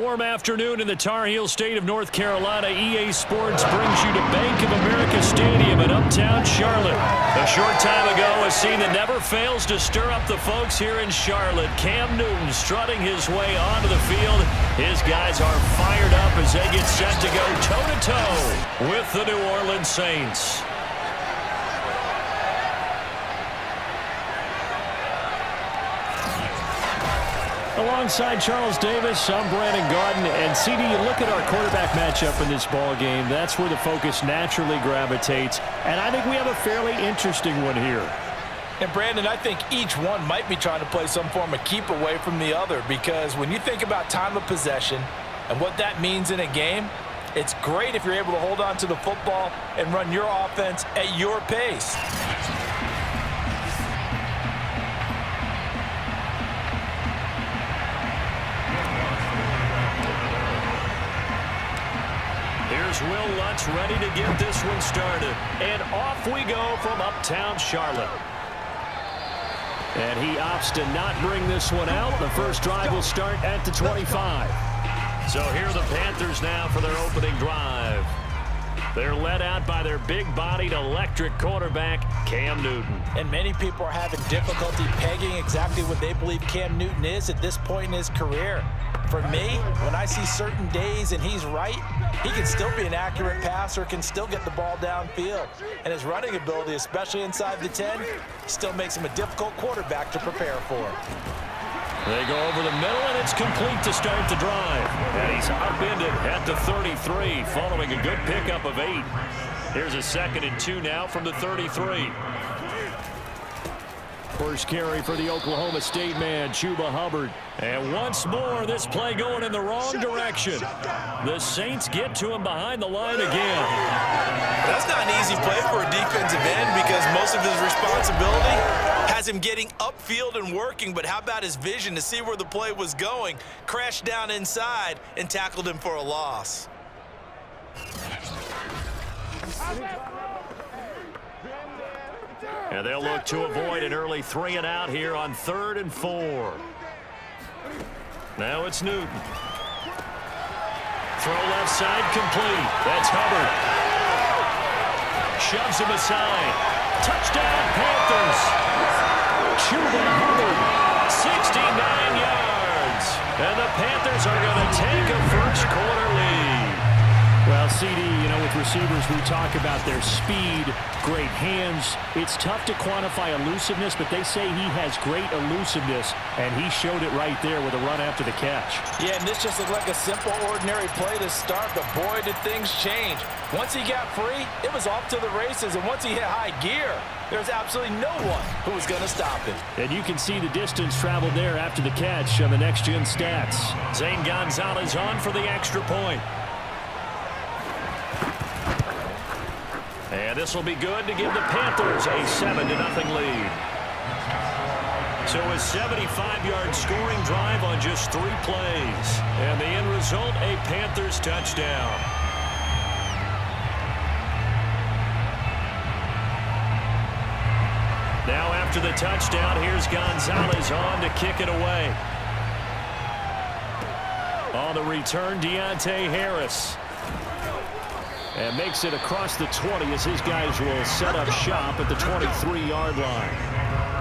warm afternoon in the Tar Heel state of North Carolina. EA Sports brings you to Bank of America Stadium in uptown Charlotte. A short time ago, a scene that never fails to stir up the folks here in Charlotte. Cam Newton strutting his way onto the field. His guys are fired up as they get set to go toe-to-toe with the New Orleans Saints. Alongside Charles Davis, I'm Brandon Garden. And CD, you look at our quarterback matchup in this ball game. That's where the focus naturally gravitates. And I think we have a fairly interesting one here. And Brandon, I think each one might be trying to play some form of keep away from the other, because when you think about time of possession and what that means in a game, it's great if you're able to hold on to the football and run your offense at your pace. Here's Will Lutz ready to get this one started. And off we go from uptown Charlotte. And he opts to not bring this one out. The first drive will start at the 25. So here are the Panthers now for their opening drive. They're led out by their big-bodied electric quarterback, Cam Newton. And many people are having difficulty pegging exactly what they believe Cam Newton is at this point in his career. For me, when I see certain days and he's right, he can still be an accurate passer, can still get the ball downfield. And his running ability, especially inside the 10, still makes him a difficult quarterback to prepare for. They go over the middle, and it's complete to start the drive. And he's upended at the 33, following a good pickup of 8. Here's a 2nd and 2 now from the 33. First carry for the Oklahoma State man, Chuba Hubbard. And once more, this play going in the wrong direction. The Saints get to him behind the line again. That's not an easy play for a defensive end, because most of his responsibility has him getting upfield and working. But how about his vision to see where the play was going? Crashed down inside and tackled him for a loss. And they'll look to avoid an early 3 and out here on 3rd and 4. Now it's Newton. Throw left side complete. That's Hubbard. Shoves him aside. Touchdown Panthers. Chuba Hubbard, 69 yards. And the Panthers are going to take a first quarter lead. Well, CD, you know, with receivers, we talk about their speed, great hands. It's tough to quantify elusiveness, but they say he has great elusiveness, and he showed it right there with a run after the catch. Yeah, and this just looked like a simple, ordinary play to start, but boy, did things change. Once he got free, it was off to the races, and once he hit high gear, there's absolutely no one who was going to stop him. And you can see the distance traveled there after the catch on the next-gen stats. Zane Gonzalez on for the extra point. And this will be good to give the Panthers a 7-0 lead. So a 75-yard scoring drive on just 3 plays. And the end result, a Panthers touchdown. Now after the touchdown, here's Gonzalez on to kick it away. On the return, Deontay Harris. And makes it across the 20 as his guys will set up shop at the 23-yard line.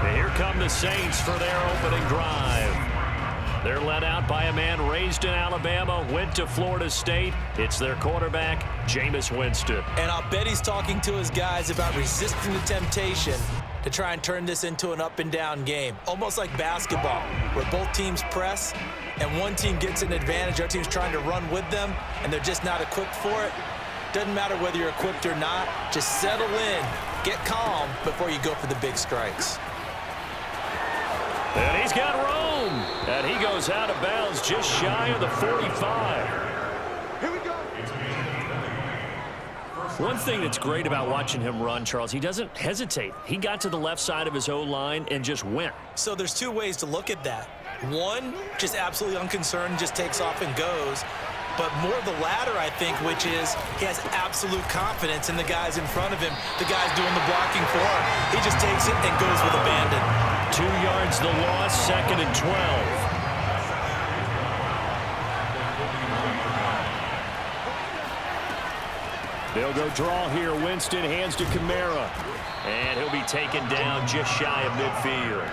And here come the Saints for their opening drive. They're led out by a man raised in Alabama, went to Florida State. It's their quarterback, Jameis Winston. And I'll bet he's talking to his guys about resisting the temptation to try and turn this into an up-and-down game. Almost like basketball, where both teams press, and one team gets an advantage, our team's trying to run with them, and they're just not equipped for it. Doesn't matter whether you're equipped or not. Just settle in, get calm before you go for the big strikes. And he's got room. And he goes out of bounds just shy of the 45. Here we go. One thing that's great about watching him run, Charles, he doesn't hesitate. He got to the left side of his O-line and just went. So there's 2 ways to look at that. One, just absolutely unconcerned, just takes off and goes. But more the latter, I think, which is he has absolute confidence in the guys in front of him, the guys doing the blocking for him. He just takes it and goes with abandon. 2 yards the loss, 2nd and 12. They'll go draw here. Winston hands to Kamara. And he'll be taken down just shy of midfield.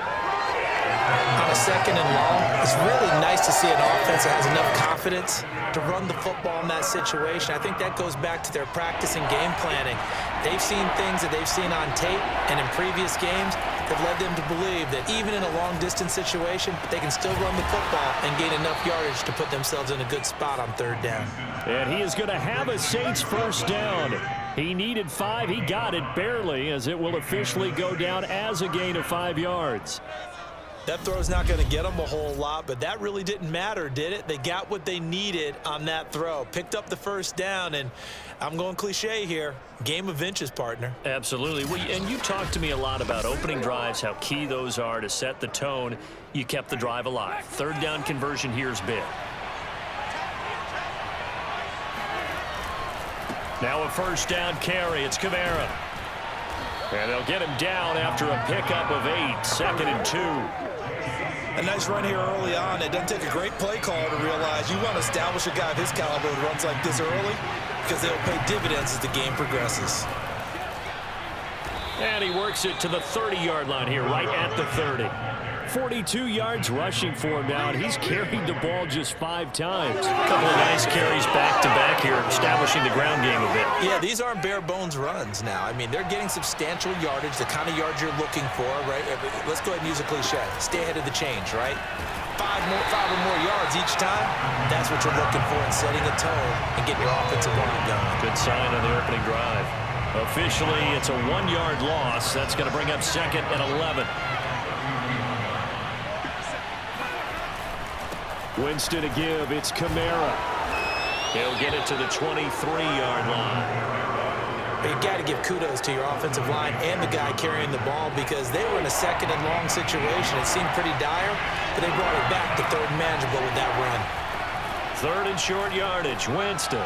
On a second and long, it's really nice to see an offense that has enough confidence to run the football in that situation. I think that goes back to their practice and game planning. They've seen things that they've seen on tape and in previous games that led them to believe that even in a long-distance situation, they can still run the football and gain enough yardage to put themselves in a good spot on third down. And he is going to have a Saints first down. He needed 5. He got it barely, as it will officially go down as a gain of 5 yards. That throw's not going to get them a whole lot, but that really didn't matter, did it? They got what they needed on that throw. Picked up the first down, and I'm going cliche here. Game of inches, partner. Absolutely. Well, and you talked to me a lot about opening drives, how key those are to set the tone. You kept the drive alive. Third down conversion here is big. Now a first down carry. It's Kamara. And they'll get him down after a pickup of 8. 2nd and 2. A nice run here early on. It doesn't take a great play caller to realize you want to establish a guy of his caliber who runs like this early because they'll pay dividends as the game progresses. And he works it to the 30-yard line here, right at the 30. 42 yards rushing for him now, and he's carried the ball just 5 times. A couple of nice carries back-to-back here, establishing the ground game a bit. Yeah, these aren't bare-bones runs now. I mean, they're getting substantial yardage, the kind of yards you're looking for, right? Let's go ahead and use a cliche. Stay ahead of the change, right? 5 or more yards each time, that's what you're looking for in setting a tone and getting your offensive line going. Good sign on the opening drive. Officially, it's a 1-yard loss. That's going to bring up 2nd and 11. Winston to give. It's Kamara. He'll get it to the 23-yard line. You've got to give kudos to your offensive line and the guy carrying the ball because they were in a 2nd and long situation. It seemed pretty dire, but they brought it back to 3rd and manageable with that run. 3rd and short yardage. Winston.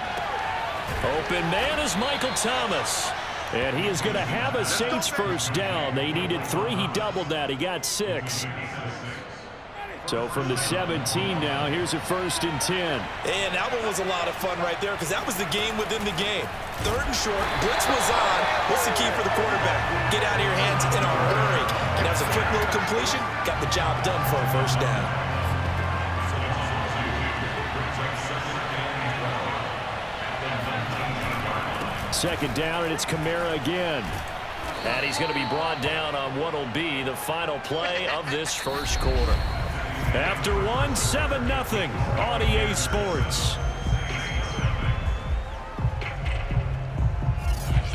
Open man is Michael Thomas. And he is going to have a Saints first down. They needed 3. He doubled that. He got 6. So from the 17 now, here's a 1st and 10. And that one was a lot of fun right there because that was the game within the game. 3rd and short, blitz was on. What's the key for the quarterback? Get out of your hands in a hurry. And that was a quick little completion. Got the job done for a first down. Second down, and it's Kamara again. And he's going to be brought down on what will be the final play of this first quarter. After 1, 7-0 on EA Sports.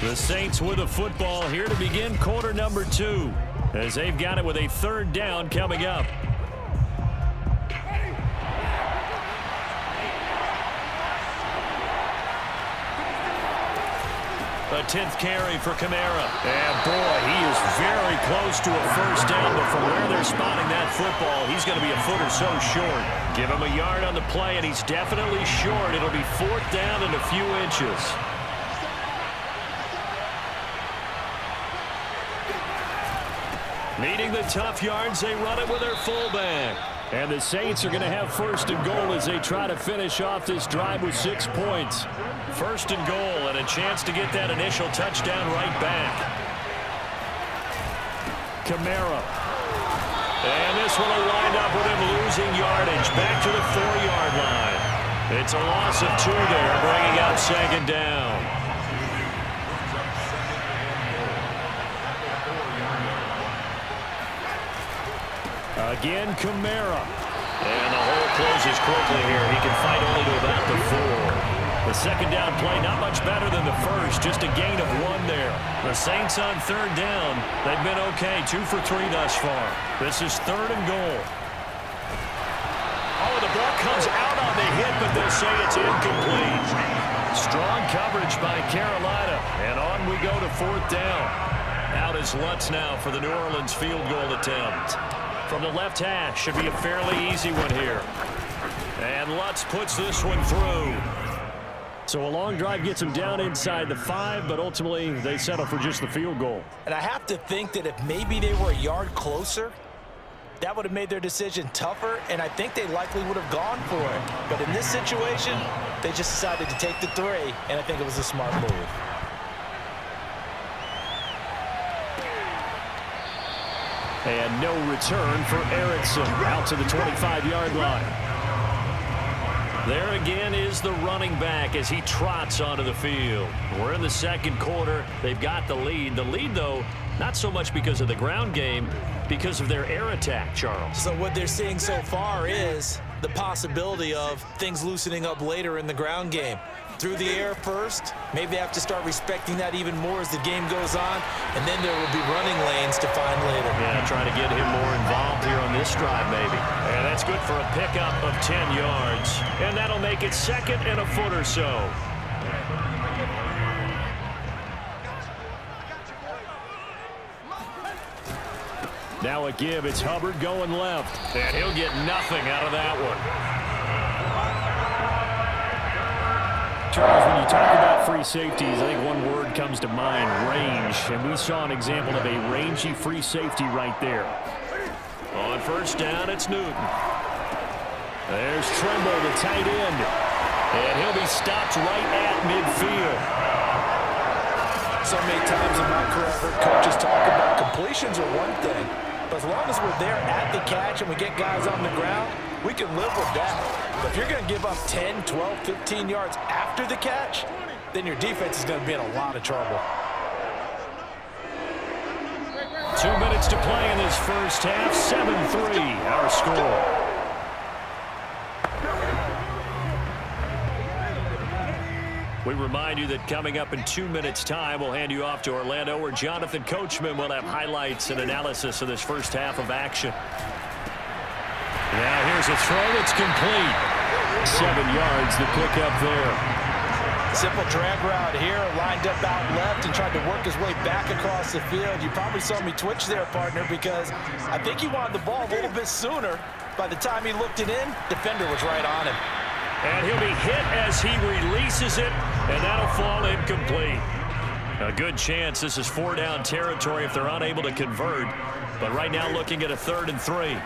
The Saints with a football here to begin quarter number 2, as they've got it with a 3rd down coming up. A 10th carry for Kamara. And boy, he is very close to a first down, but from where they're spotting that football, he's going to be a foot or so short. Give him a yard on the play, and he's definitely short. It'll be 4th down and a few inches. Needing the tough yards, they run it with their fullback. And the Saints are going to have 1st and goal as they try to finish off this drive with 6 points. 1st and goal, and a chance to get that initial touchdown right back. Kamara. And this one will wind up with him losing yardage back to the 4-yard line. It's a loss of 2 there, bringing up 2nd down. Again, Kamara. And the hole closes quickly here. He can fight only to about the 4. The 2nd down play, not much better than the first, just a gain of 1 there. The Saints on 3rd down, they've been okay, 2 for 3 thus far. This is 3rd and goal. Oh, the ball comes out on the hit, but they'll say it's incomplete. Strong coverage by Carolina, and on we go to 4th down. Out is Lutz now for the New Orleans field goal attempt. From the left hash, should be a fairly easy one here. And Lutz puts this one through. So a long drive gets them down inside the 5, but ultimately they settle for just the field goal. And I have to think that if maybe they were a yard closer, that would have made their decision tougher, and I think they likely would have gone for it. But in this situation, they just decided to take the 3, and I think it was a smart move. And no return for Erickson out to the 25-yard line. There again is the running back as he trots onto the field. We're in the second quarter. They've got the lead. The lead, though, not so much because of the ground game, because of their air attack, Charles. So what they're seeing so far is the possibility of things loosening up later in the ground game. Through the air first, maybe they have to start respecting that even more as the game goes on, and then there will be running lanes to find later. Yeah, trying to get him more involved here on this drive, maybe. And that's good for a pickup of 10 yards. And that'll make it second and a foot or so. Now a give. It's Hubbard going left. And he'll get nothing out of that one. Charles, when you talk about free safeties, I think one word comes to mind, range. And we saw an example of a rangy free safety right there. On first down, it's Newton. There's Tremble, the tight end. And he'll be stopped right at midfield. So many times in my career, I've heard coaches talk about completions are one thing, but as long as we're there at the catch and we get guys on the ground, we can live with that. But if you're going to give up 10, 12, 15 yards after the catch, then your defense is going to be in a lot of trouble. 2 minutes to play in this first half. 7-3, our score. We remind you that coming up in 2 minutes' time, we'll hand you off to Orlando, where Jonathan Coachman will have highlights and analysis of this first half of action. Now here's a throw that's complete. 7 yards, the pickup there. Simple drag route here, lined up out left and tried to work his way back across the field. You probably saw me twitch there, partner, because I think he wanted the ball a little bit sooner. By the time he looked it in, defender was right on him. And he'll be hit as he releases it, and that'll fall incomplete. A good chance this is 4-down territory if they're unable to convert. But right now looking at a 3rd and 3.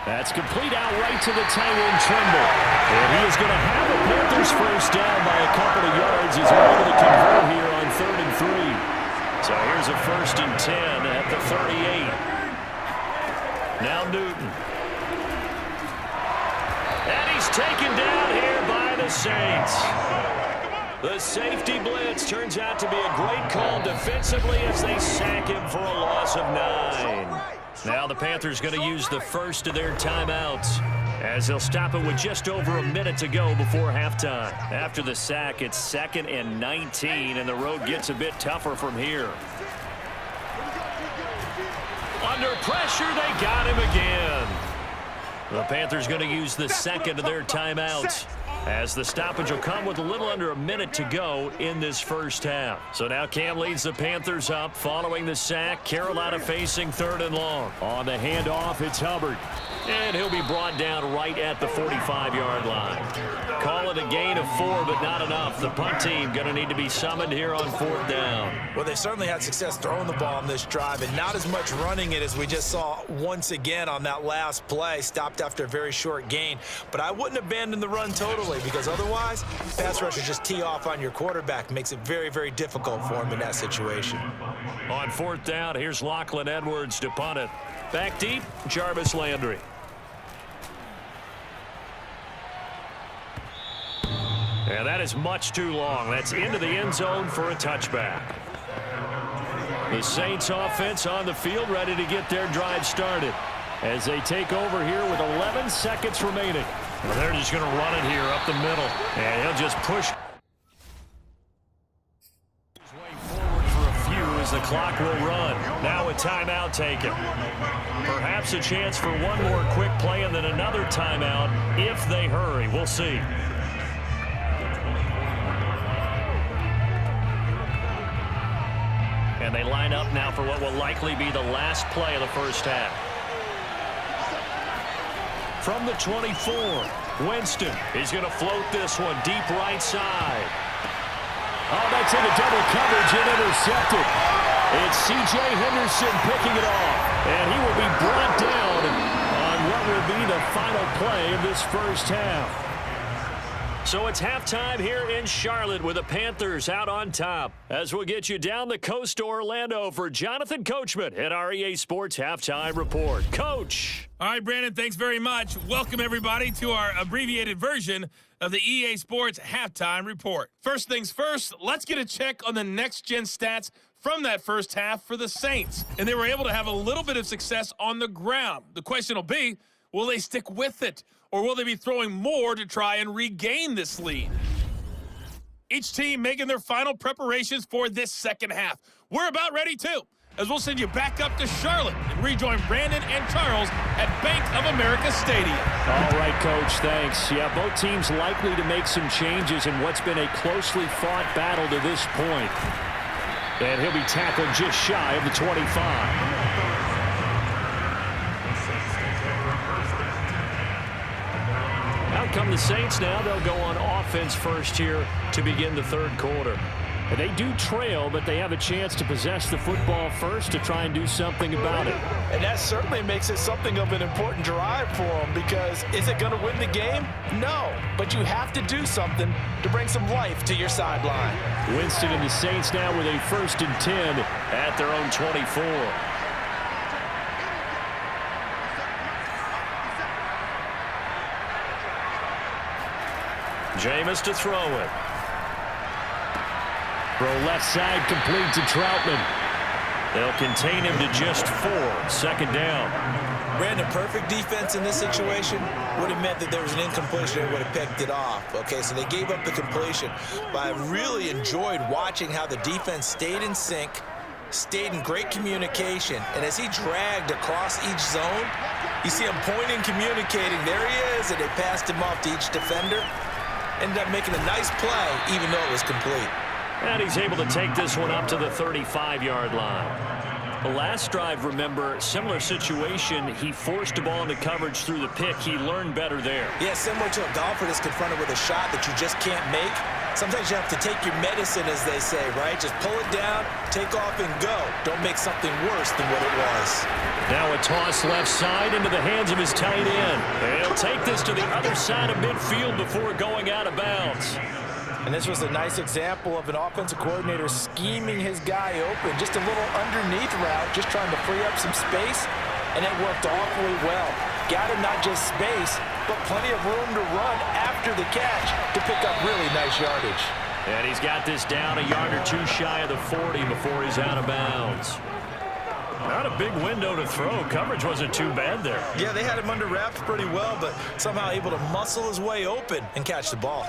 That's complete out right to the tight end, Tremble. And he is going to have the Panthers first down by a couple of yards as they're able to convert here on 3rd and 3. So here's a 1st and 10 at the 38. Now Newton. And he's taken down here by the Saints. The safety blitz turns out to be a great call defensively as they sack him for a loss of 9. Now the Panthers going to use the first of their timeouts as they'll stop it with just over a minute to go before halftime. After the sack, it's 2nd and 19, and the road gets a bit tougher from here. Under pressure, they got him again. The Panthers going to use the second of their timeouts as the stoppage will come with a little under a minute to go in this first half. So now Cam leads the Panthers up following the sack. Carolina facing 3rd and long. On the handoff, it's Hubbard. And he'll be brought down right at the 45-yard line. Call it a gain of 4, but not enough. The punt team going to need to be summoned here on 4th down. Well, they certainly had success throwing the ball on this drive and not as much running it as we just saw once again on that last play. Stopped after a very short gain. But I wouldn't abandon the run totally because otherwise, pass rushers just tee off on your quarterback. Makes it very, very difficult for him in that situation. On 4th down, here's Lachlan Edwards to punt it. Back deep, Jarvis Landry. And that is much too long. That's into the end zone for a touchback. The Saints offense on the field ready to get their drive started as they take over here with 11 seconds remaining. Well, they're just going to run it here up the middle. And he'll just push his way forward for a few as the clock will run. Now a timeout taken. Perhaps a chance for one more quick play and then another timeout if they hurry. We'll see. And they line up now for what will likely be the last play of the first half. From the 24, Winston. He's going to float this one deep right side. Oh, that's into double coverage and intercepted. It's C.J. Henderson picking it off. And he will be brought down on what will be the final play of this first half. So it's halftime here in Charlotte with the Panthers out on top. As we'll get you down the coast to Orlando for Jonathan Coachman at our EA Sports Halftime Report. Coach. All right, Brandon, thanks very much. Welcome, everybody, to our abbreviated version of the EA Sports Halftime Report. First things first, let's get a check on the next-gen stats from that first half for the Saints. And they were able to have a little bit of success on the ground. The question will be, will they stick with it? Or will they be throwing more to try and regain this lead? Each team making their final preparations for this second half. We're about ready, too, as we'll send you back up to Charlotte and rejoin Brandon and Charles at Bank of America Stadium. All right, Coach, thanks. Yeah, both teams likely to make some changes in what's been a closely fought battle to this point. And he'll be tackled just shy of the 25. Out come the Saints now. They'll go on offense first here to begin the third quarter. And they do trail, but they have a chance to possess the football first to try and do something about it. And that certainly makes it something of an important drive for them, because is it going to win the game? No, but you have to do something to bring some life to your sideline. Winston and the Saints now with a 1st and 10 at their own 24. Jameis to throw it. Throw left side complete to Troutman. They'll contain him to just 4. 2nd down. Brandon, perfect defense in this situation would have meant that there was an incompletion and would have picked it off. Okay, so they gave up the completion. But I really enjoyed watching how the defense stayed in sync, stayed in great communication, and as he dragged across each zone, you see him pointing, communicating. There he is, and they passed him off to each defender. Ended up making a nice play, even though it was complete. And he's able to take this one up to the 35-yard line. The last drive, remember, similar situation. He forced the ball into coverage through the pick. He learned better there. Yeah, similar to a golfer that's confronted with a shot that you just can't make. Sometimes you have to take your medicine, as they say, right? Just pull it down, take off, and go. Don't make something worse than what it was. Now a toss left side into the hands of his tight end. And he'll take this to the other side of midfield before going out of bounds. And this was a nice example of an offensive coordinator scheming his guy open. Just a little underneath route, just trying to free up some space, and it worked awfully well. Got him not just space, but plenty of room to run after the catch to pick up really nice yardage. And he's got this down a yard or two shy of the 40 before he's out of bounds. Not a big window to throw. Coverage wasn't too bad there. Yeah, they had him under wraps pretty well, but somehow able to muscle his way open and catch the ball.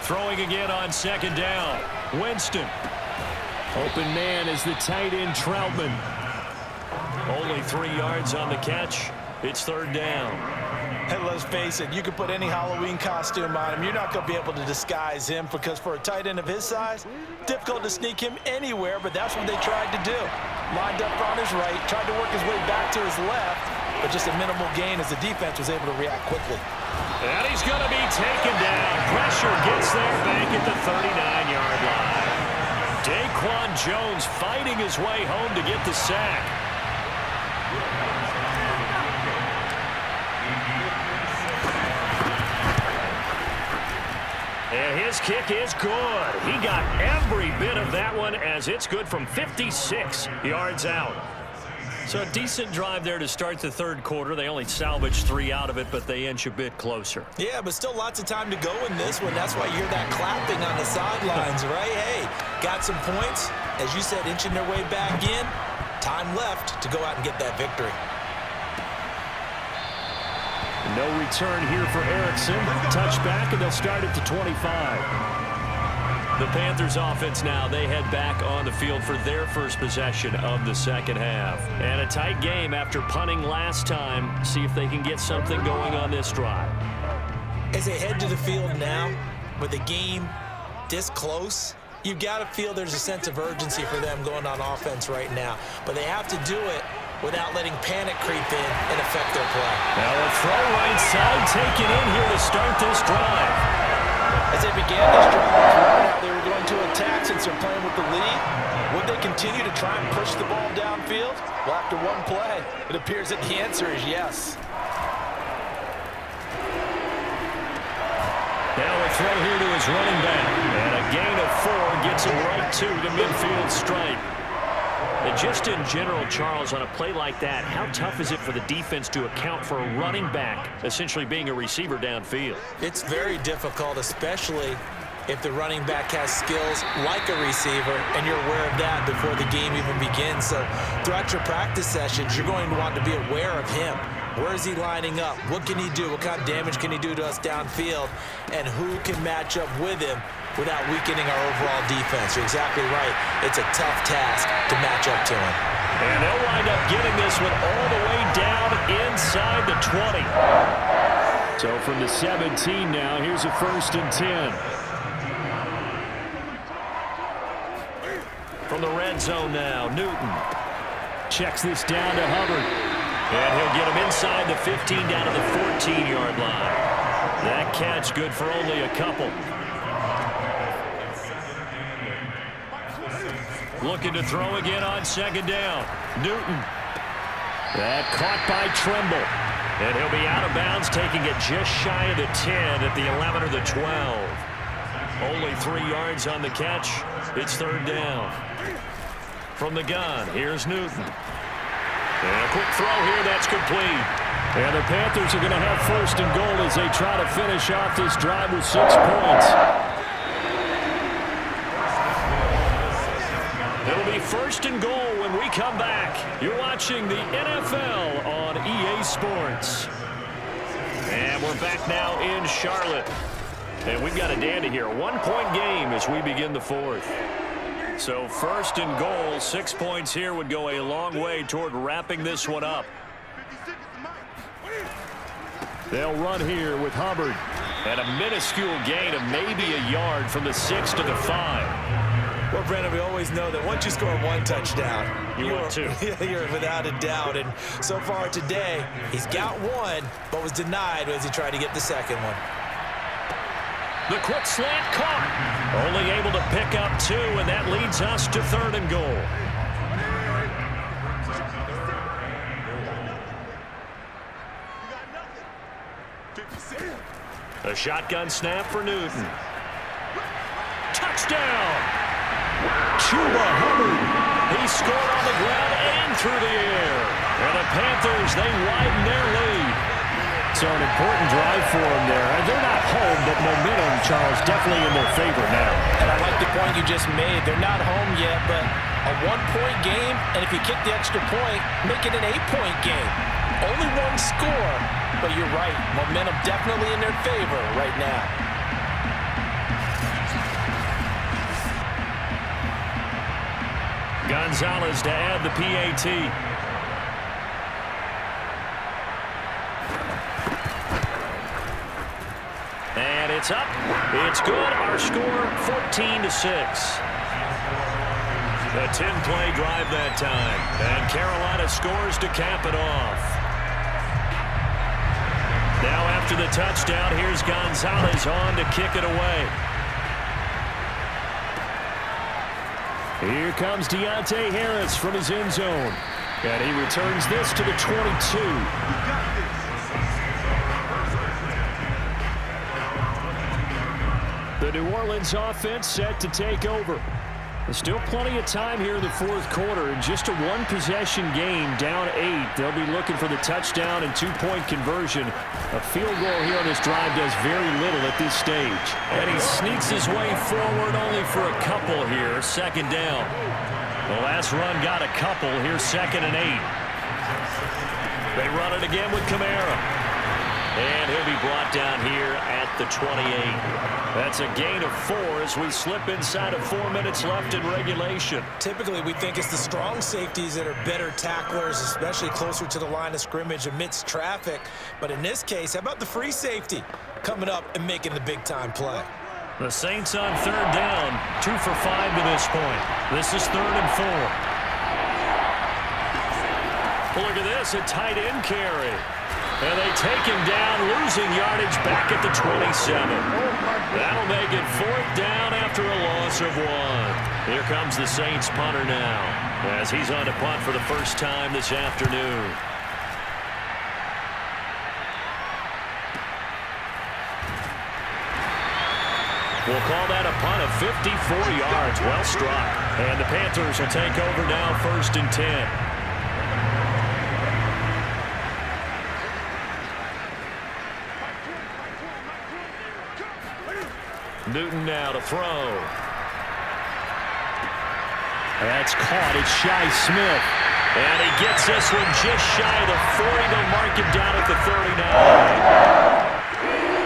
Throwing again on 2nd down. Winston. Open man is the tight end, Troutman. Only 3 yards on the catch. It's 3rd down. And let's face it, you can put any Halloween costume on him. You're not going to be able to disguise him, because for a tight end of his size, difficult to sneak him anywhere, but that's what they tried to do. Lined up on his right, tried to work his way back to his left, but just a minimal gain as the defense was able to react quickly. And he's going to be taken down. Pressure gets there back at the 39-yard line. Daquan Jones fighting his way home to get the sack. And his kick is good. He got every bit of that one, as it's good from 56 yards out. So a decent drive there to start the third quarter. They only salvaged 3 out of it, but they inch a bit closer. Yeah, but still lots of time to go in this one. That's why you hear that clapping on the sidelines, right? Hey, got some points. As you said, inching their way back in. Time left to go out and get that victory. No return here for Erickson. Touchback, and they'll start at the 25. The Panthers offense now, they head back on the field for their first possession of the second half. And a tight game after punting last time. See if they can get something going on this drive. As they head to the field now, with the game this close, you've got to feel there's a sense of urgency for them going on offense right now. But they have to do it without letting panic creep in and affect their play. Now a throw right side taken in here to start this drive. As they began this drive, how they were going to attack since they're playing with the lead. Would they continue to try and push the ball downfield? Well, after one play, it appears that the answer is yes. throw here to his running back. And a gain of 4 gets him right to the midfield stripe. And just in general, Charles, on a play like that, how tough is it for the defense to account for a running back essentially being a receiver downfield? It's very difficult, especially if the running back has skills like a receiver, and you're aware of that before the game even begins. So throughout your practice sessions, you're going to want to be aware of him. Where is he lining up? What can he do? What kind of damage can he do to us downfield? And who can match up with him without weakening our overall defense? You're exactly right. It's a tough task to match up to him. And they'll wind up getting this one all the way down inside the 20. So from the 17 now, here's a 1st and 10. From the red zone now, Newton Checks this down to Hubbard. And he'll get him inside the 15 down to the 14-yard line. That catch good for only a couple. Looking to throw again on 2nd down. Newton. That caught by Tremble. And he'll be out of bounds, taking it just shy of the 10 at the 11 or the 12. Only 3 yards on the catch. It's 3rd down. From the gun, here's Newton. And a quick throw here, that's complete. And the Panthers are going to have 1st and goal as they try to finish off this drive with 6 points. It'll be 1st and goal when we come back. You're watching the NFL on EA Sports. And we're back now in Charlotte. And we've got a dandy here. A 1-point game as we begin the 4th. So 1st and goal, 6 points here would go a long way toward wrapping this one up. They'll run here with Hubbard. And a minuscule gain of maybe a yard from the 6 to the 5. Well, Brandon, we always know that once you score 1 touchdown, want 2. You're without a doubt. And so far today, he's got 1, but was denied as he tried to get the 2nd one. The quick slant caught. Only able to pick up 2, and that leads us to 3rd and goal. A shotgun snap for Newton. Touchdown! Chuba Hubbard. He scored on the ground and through the air. And the Panthers, they widen their lead. So an important drive for them there. They're not home, but momentum, Charles, definitely in their favor now. And I like the point you just made. They're not home yet, but a 1-point game, and if you kick the extra point, make it an 8-point game. Only 1 score, but you're right. Momentum definitely in their favor right now. Gonzalez to add the PAT. And it's up. It's good. Our score, 14-6. A 10-play drive that time. And Carolina scores to cap it off. Now after the touchdown, here's Gonzalez on to kick it away. Here comes Deontay Harris from his end zone. And he returns this to the 22. The New Orleans offense set to take over. There's still plenty of time here in the 4th quarter. In just a 1-possession game, down 8. They'll be looking for the touchdown and 2-point conversion. A field goal here on this drive does very little at this stage. And he sneaks his way forward only for a couple here. 2nd down. The last run got a couple. Here's 2nd and 8. They run it again with Kamara. And he'll be brought down here at the 28. That's a gain of 4 as we slip inside of 4 minutes left in regulation. Typically, we think it's the strong safeties that are better tacklers, especially closer to the line of scrimmage amidst traffic. But in this case, how about the free safety coming up and making the big-time play? The Saints on 3rd down, 2 for 5 to this point. This is 3rd and 4. Look at this, a tight end carry. And they take him down, losing yardage back at the 27. That'll make it 4th down after a loss of 1. Here comes the Saints punter now, as he's on to punt for the first time this afternoon. We'll call that a punt of 54 yards. Well struck. And the Panthers will take over now, 1st and 10. Newton now to throw. That's caught. It's Shi Smith. And he gets this one just shy of the 40. They'll mark him down at the 39.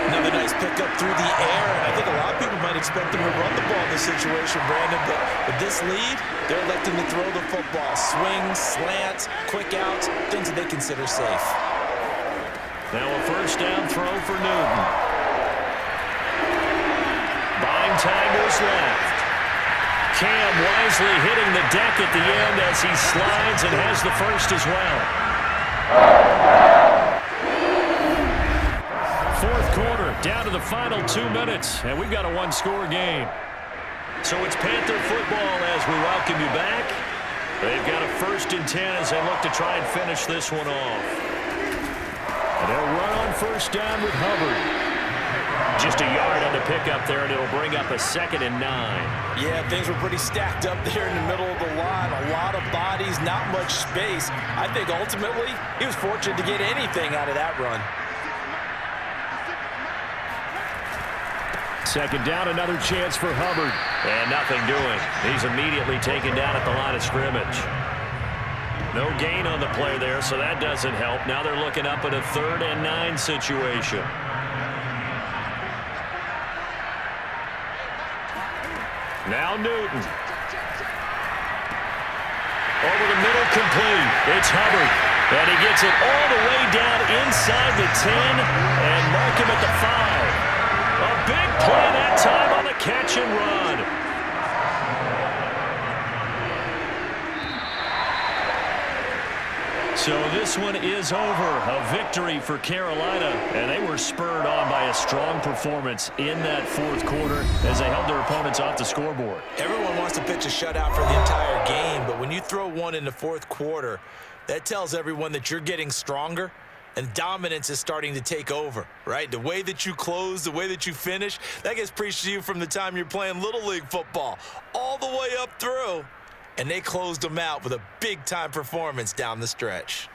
Another nice pickup through the air. And I think a lot of people might expect them to run the ball in this situation, Brandon. But with this lead, they're electing to throw the football. Swings, slants, quick outs, things that they consider safe. Now a 1st down throw for Newton. Buying time goes left. Cam wisely hitting the deck at the end as he slides and has the 1st as well. 4th quarter, down to the final 2 minutes, and we've got a 1-score game. So it's Panther football as we welcome you back. They've got a 1st and 10 as they look to try and finish this one off. And they'll run on 1st down with Hubbard. Just a yard on the pickup there, and it'll bring up a 2nd and 9. Yeah, things were pretty stacked up there in the middle of the line. A lot of bodies, not much space. I think ultimately he was fortunate to get anything out of that run. 2nd down, another chance for Hubbard. And nothing doing. He's immediately taken down at the line of scrimmage. No gain on the play there, so that doesn't help. Now they're looking up at a 3rd and 9 situation. Now Newton. Over the middle, complete. It's Hubbard. And he gets it all the way down inside the 10 and mark him at the 5. A big play that time on the catch and run. So this one is over. A victory for Carolina, and they were spurred on by a strong performance in that 4th quarter as they held their opponents off the scoreboard. Everyone wants to pitch a shutout for the entire game, but when you throw one in the 4th quarter, that tells everyone that you're getting stronger and dominance is starting to take over, right? The way that you close, the way that you finish, that gets preached to you from the time you're playing Little League football all the way up through. And they closed them out with a big-time performance down the stretch.